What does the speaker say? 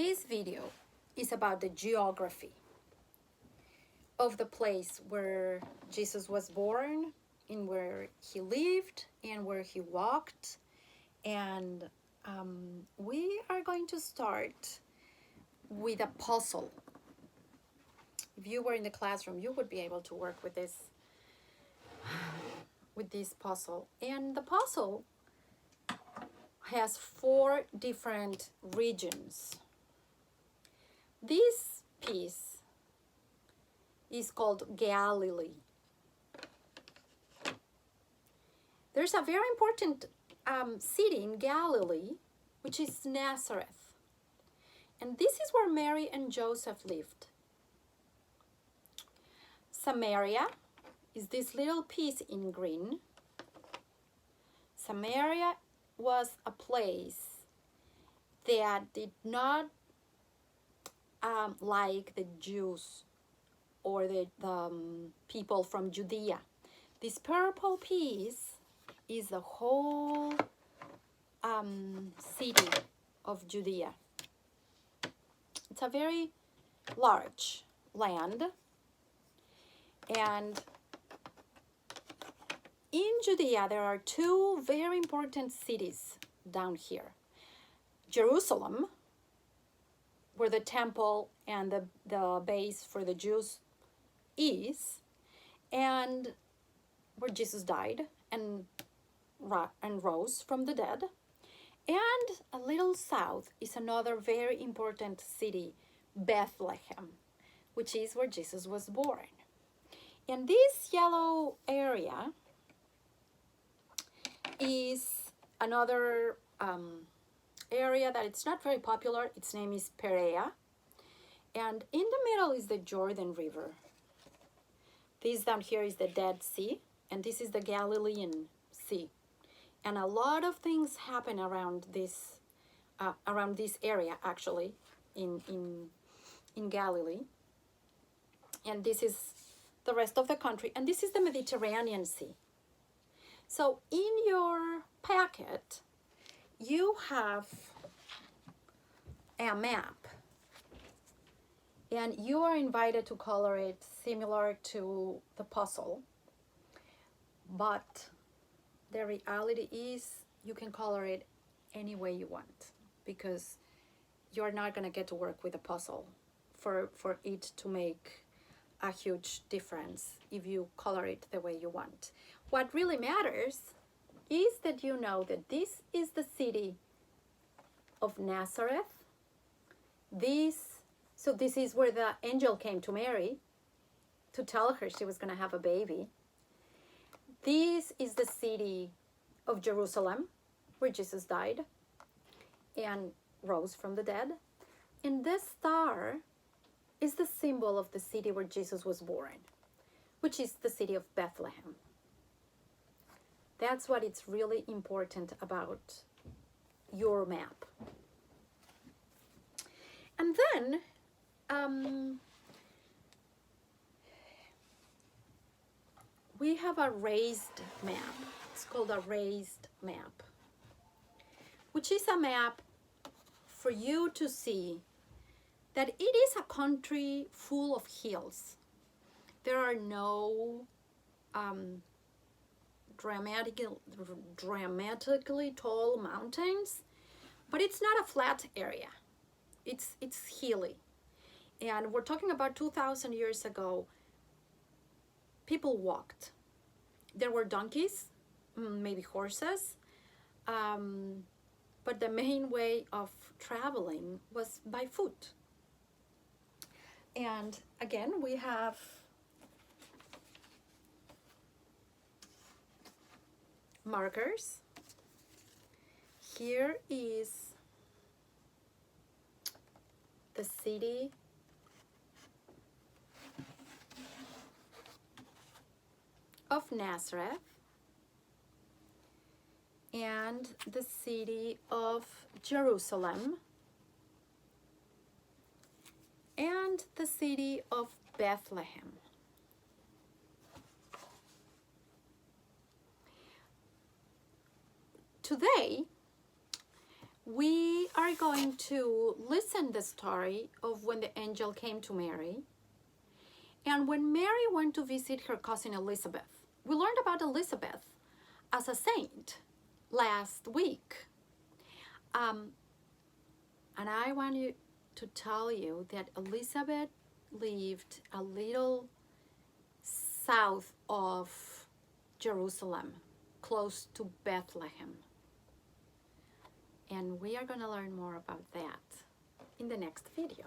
This video is about the geography of the place where Jesus was born, in where he lived, and where he walked. And we are going to start with a puzzle. If you were in the classroom, you would be able to work with this puzzle. And the puzzle has 4 different regions. This piece is called Galilee. There's a very important city in Galilee, which is Nazareth. And this is where Mary and Joseph lived. Samaria is this little piece in green. Samaria was a place that did not like the Jews or the people from Judea. This purple piece is the whole city of Judea. It's a very large land, and in Judea there are 2 very important cities down here. Jerusalem, where the temple and the base for the Jews is, and where Jesus died and rose from the dead. And a little south is another very important city, Bethlehem, which is where Jesus was born. And this yellow area is another area that it's not very popular. Its name is Perea. And in the middle is the Jordan River. This down here is the Dead Sea, and this is the Galilean Sea. And a lot of things happen around this area, actually, in Galilee. And this is the rest of the country, and this is the Mediterranean Sea. So in your packet, you have a map, and you are invited to color it similar to the puzzle, but the reality is you can color it any way you want, because you're not going to get to work with a puzzle for it to make a huge difference if you color it the way you want. What really matters is that you know that this is the city of Nazareth. So this is where the angel came to Mary to tell her she was going to have a baby. This is the city of Jerusalem, where Jesus died and rose from the dead. And this star is the symbol of the city where Jesus was born, which is the city of Bethlehem. That's what it's really important about your map. And then we have a raised map. It's called a raised map, which is a map for you to see that it is a country full of hills. There are no dramatically tall mountains, but it's not a flat area. It's hilly. And we're talking about 2,000 years ago. People walked. There were donkeys, maybe horses, but the main way of traveling was by foot. And again, we have markers. Here is the city of Nazareth and the city of Jerusalem and the city of Bethlehem. Today, we are going to listen the story of when the angel came to Mary and when Mary went to visit her cousin Elizabeth. We learned about Elizabeth as a saint last week. And I want you to tell you that Elizabeth lived a little south of Jerusalem, close to Bethlehem. And we are going to learn more about that in the next video.